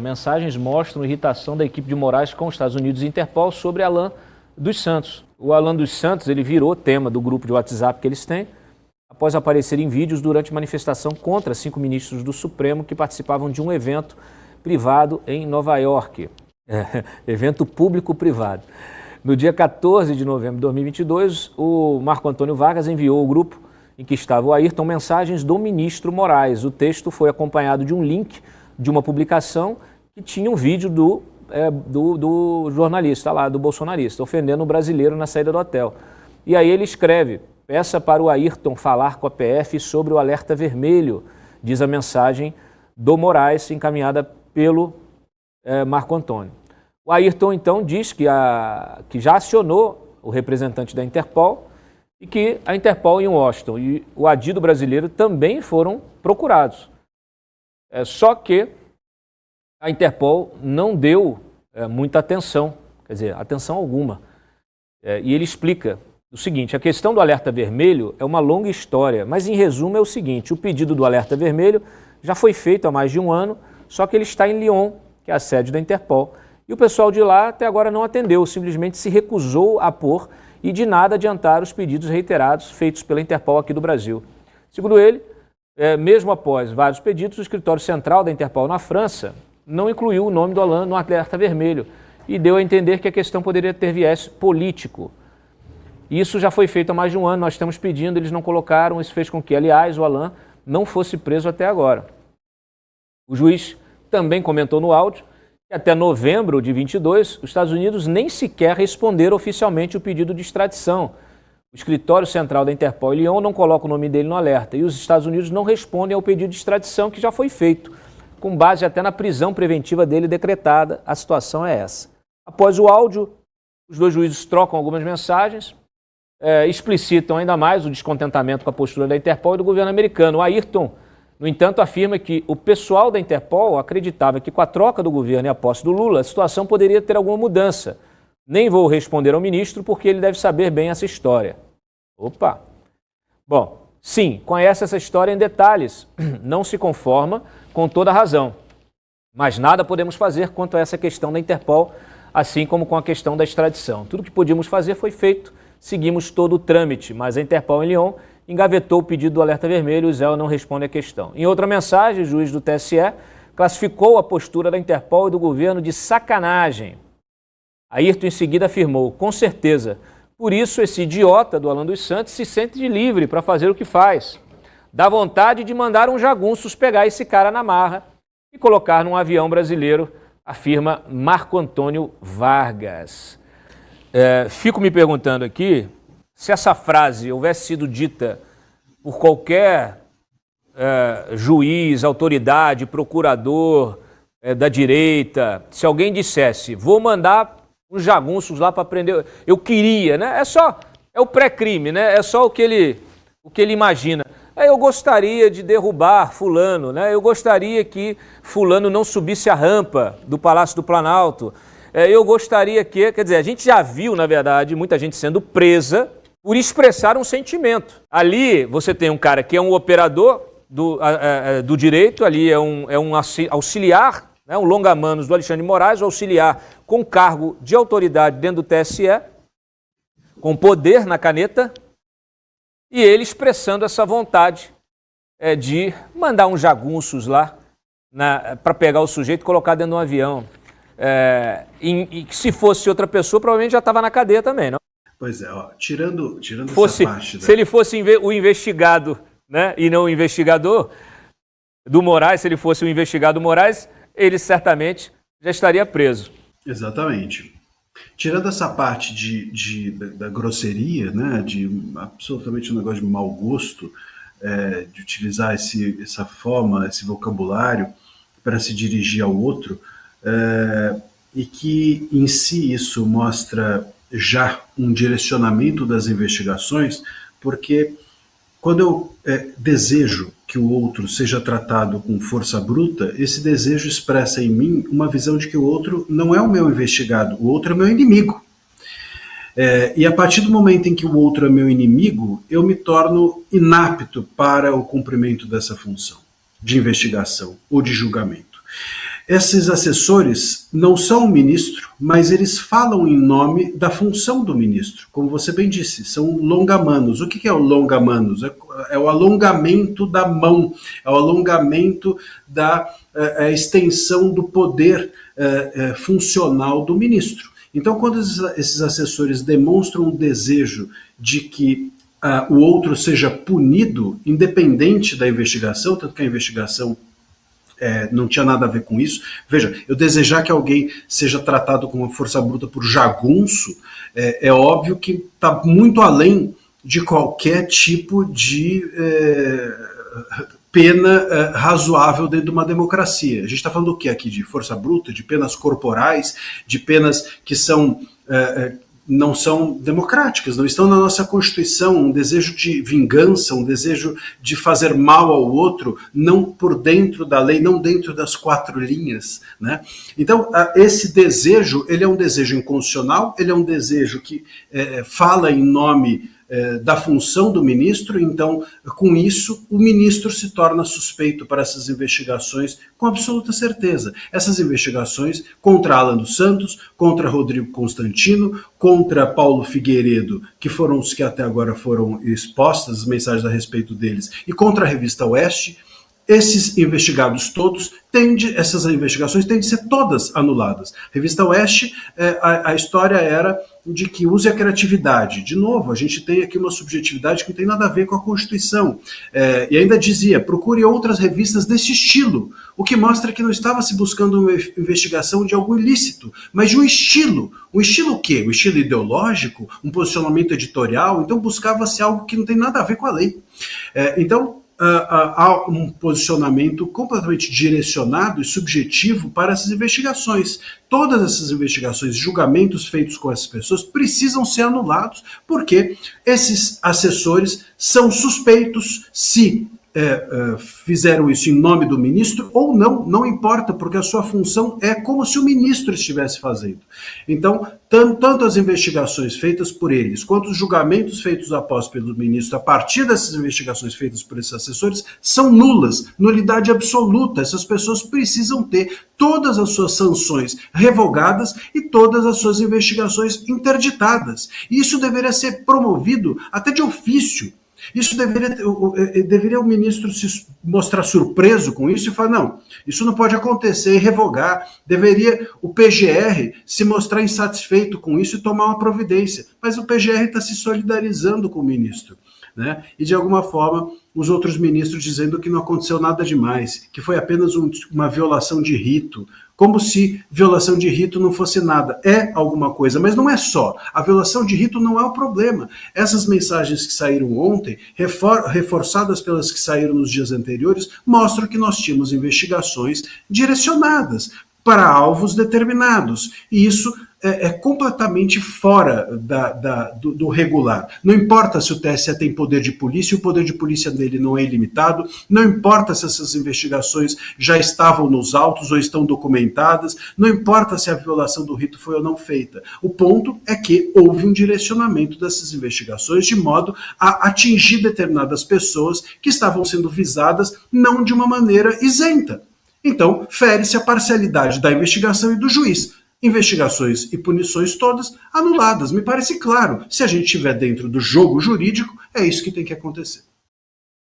Mensagens mostram irritação da equipe de Moraes com os Estados Unidos e Interpol sobre Alan dos Santos. O Alan dos Santos ele virou tema do grupo de WhatsApp que eles têm, após aparecer em vídeos durante manifestação contra 5 ministros do Supremo que participavam de um evento privado em Nova York. Evento público-privado. No dia 14 de novembro de 2022, o Marco Antônio Vargas enviou ao grupo em que estava o Ayrton mensagens do ministro Moraes. O texto foi acompanhado de um link de uma publicação que tinha um vídeo do jornalista lá, do bolsonarista, ofendendo o brasileiro na saída do hotel. E aí ele escreve: peça para o Ayrton falar com a PF sobre o alerta vermelho, diz a mensagem do Moraes, encaminhada pelo Marco Antônio. O Ayrton, então, diz que já acionou o representante da Interpol e que a Interpol em Washington e o adido brasileiro também foram procurados. Só que a Interpol não deu muita atenção, quer dizer, atenção alguma. E ele explica o seguinte: a questão do alerta vermelho é uma longa história, mas em resumo é o seguinte: o pedido do alerta vermelho já foi feito há mais de um ano, só que ele está em Lyon, que é a sede da Interpol, e o pessoal de lá até agora não atendeu, simplesmente se recusou a pôr e de nada adiantar os pedidos reiterados feitos pela Interpol aqui do Brasil. Segundo ele, mesmo após vários pedidos, o escritório central da Interpol na França não incluiu o nome do Alan no alerta vermelho e deu a entender que a questão poderia ter viés político. Isso já foi feito há mais de um ano, nós estamos pedindo, eles não colocaram, isso fez com que, aliás, o Alan não fosse preso até agora. O juiz também comentou no áudio que até novembro de 22, os Estados Unidos nem sequer responderam oficialmente o pedido de extradição. O escritório central da Interpol em Lyon não coloca o nome dele no alerta e os Estados Unidos não respondem ao pedido de extradição que já foi feito, com base até na prisão preventiva dele decretada. A situação é essa. Após o áudio, os dois juízes trocam algumas mensagens, explicitam ainda mais o descontentamento com a postura da Interpol e do governo americano. O Ayrton, no entanto, afirma que o pessoal da Interpol acreditava que com a troca do governo e a posse do Lula, a situação poderia ter alguma mudança. Nem vou responder ao ministro porque ele deve saber bem essa história. Opa! Bom, sim, conhece essa história em detalhes, não se conforma com toda a razão. Mas nada podemos fazer quanto a essa questão da Interpol, assim como com a questão da extradição. Tudo que podíamos fazer foi feito, seguimos todo o trâmite, mas a Interpol em Lyon engavetou o pedido do alerta vermelho e o Zé não responde à questão. Em outra mensagem, o juiz do TSE classificou a postura da Interpol e do governo de sacanagem. Ayrton em seguida afirmou: com certeza, por isso esse idiota do Alan dos Santos se sente livre para fazer o que faz. Dá vontade de mandar um jagunços pegar esse cara na marra e colocar num avião brasileiro, afirma Marco Antônio Vargas. Fico me perguntando aqui se essa frase houvesse sido dita por qualquer juiz, autoridade, procurador da direita, se alguém dissesse: vou mandar uns jagunços lá para prender, eu queria, né? É o pré-crime, né? É só o que ele imagina. Eu gostaria de derrubar fulano, né? Eu gostaria que fulano não subisse a rampa do Palácio do Planalto. Eu gostaria que, quer dizer, a gente já viu, na verdade, muita gente sendo presa por expressar um sentimento. Ali você tem um cara que é um operador do direito, ali é um auxiliar, né, um longa-manos do Alexandre de Moraes, um auxiliar com cargo de autoridade dentro do TSE, com poder na caneta, e ele expressando essa vontade de mandar uns jagunços lá para pegar o sujeito e colocar dentro de um avião. E se fosse outra pessoa, provavelmente já estava na cadeia também, não? Pois é, ó, tirando essa parte... Se ele fosse o investigado, né, e não o investigador do Moraes, se ele fosse o investigado do Moraes, ele certamente já estaria preso. Exatamente. Tirando essa parte da grosseria, né, de absolutamente um negócio de mau gosto, de utilizar essa forma, esse vocabulário para se dirigir ao outro, e que em si isso mostra já um direcionamento das investigações, porque quando eu desejo que o outro seja tratado com força bruta, esse desejo expressa em mim uma visão de que o outro não é o meu investigado, o outro é meu inimigo. E a partir do momento em que o outro é meu inimigo, eu me torno inapto para o cumprimento dessa função de investigação ou de julgamento. Esses assessores não são o ministro, mas eles falam em nome da função do ministro. Como você bem disse, são longamanos. O que é o longamanos? É o alongamento da mão, é o alongamento da extensão do poder funcional do ministro. Então, quando esses assessores demonstram um desejo de que o outro seja punido, independente da investigação, tanto que a investigação não tinha nada a ver com isso. Veja, eu desejar que alguém seja tratado com uma força bruta por jagunço, é óbvio que está muito além de qualquer tipo de pena razoável dentro de uma democracia. A gente está falando do que aqui? De força bruta, de penas corporais, de penas que não são democráticas, não estão na nossa Constituição, um desejo de vingança, um desejo de fazer mal ao outro, não por dentro da lei, não dentro das 4 linhas, né? Então, esse desejo, ele é um desejo inconstitucional, ele é um desejo que fala em nome da função do ministro. Então, com isso, o ministro se torna suspeito para essas investigações com absoluta certeza. Essas investigações contra Alan dos Santos, contra Rodrigo Constantino, contra Paulo Figueiredo, que foram os que até agora foram expostas, as mensagens a respeito deles, e contra a revista Oeste, esses investigados todos, essas investigações têm de ser todas anuladas. Revista Oeste, a história era de que use a criatividade. De novo, a gente tem aqui uma subjetividade que não tem nada a ver com a Constituição. E ainda dizia, procure outras revistas desse estilo, o que mostra que não estava se buscando uma investigação de algo ilícito, mas de um estilo. Um estilo o quê? Um estilo ideológico? Um posicionamento editorial? Então buscava-se algo que não tem nada a ver com a lei. Então, há um posicionamento completamente direcionado e subjetivo para essas investigações. Todas essas investigações, julgamentos feitos com essas pessoas precisam ser anulados, porque esses assessores são suspeitos se fizeram isso em nome do ministro ou não, não importa, porque a sua função é como se o ministro estivesse fazendo. Então, tanto as investigações feitas por eles, quanto os julgamentos feitos após pelo ministro, a partir dessas investigações feitas por esses assessores, são nulas, nulidade absoluta. Essas pessoas precisam ter todas as suas sanções revogadas e todas as suas investigações interditadas. E isso deveria ser promovido até de ofício. Isso deveria o ministro se mostrar surpreso com isso e falar, não, isso não pode acontecer e revogar. Deveria o PGR se mostrar insatisfeito com isso e tomar uma providência. Mas o PGR está se solidarizando com o ministro, né? E de alguma forma os outros ministros dizendo que não aconteceu nada demais, que foi apenas uma violação de rito, como se violação de rito não fosse nada. É alguma coisa, mas não é só. A violação de rito não é o problema. Essas mensagens que saíram ontem, reforçadas pelas que saíram nos dias anteriores, mostram que nós tínhamos investigações direcionadas para alvos determinados. E isso é completamente fora do regular. Não importa se o TSE tem poder de polícia, o poder de polícia dele não é ilimitado, não importa se essas investigações já estavam nos autos ou estão documentadas, não importa se a violação do rito foi ou não feita. O ponto é que houve um direcionamento dessas investigações de modo a atingir determinadas pessoas que estavam sendo visadas não de uma maneira isenta. Então, fere-se a parcialidade da investigação e do juiz. Investigações e punições todas anuladas. Me parece claro. Se a gente estiver dentro do jogo jurídico, é isso que tem que acontecer.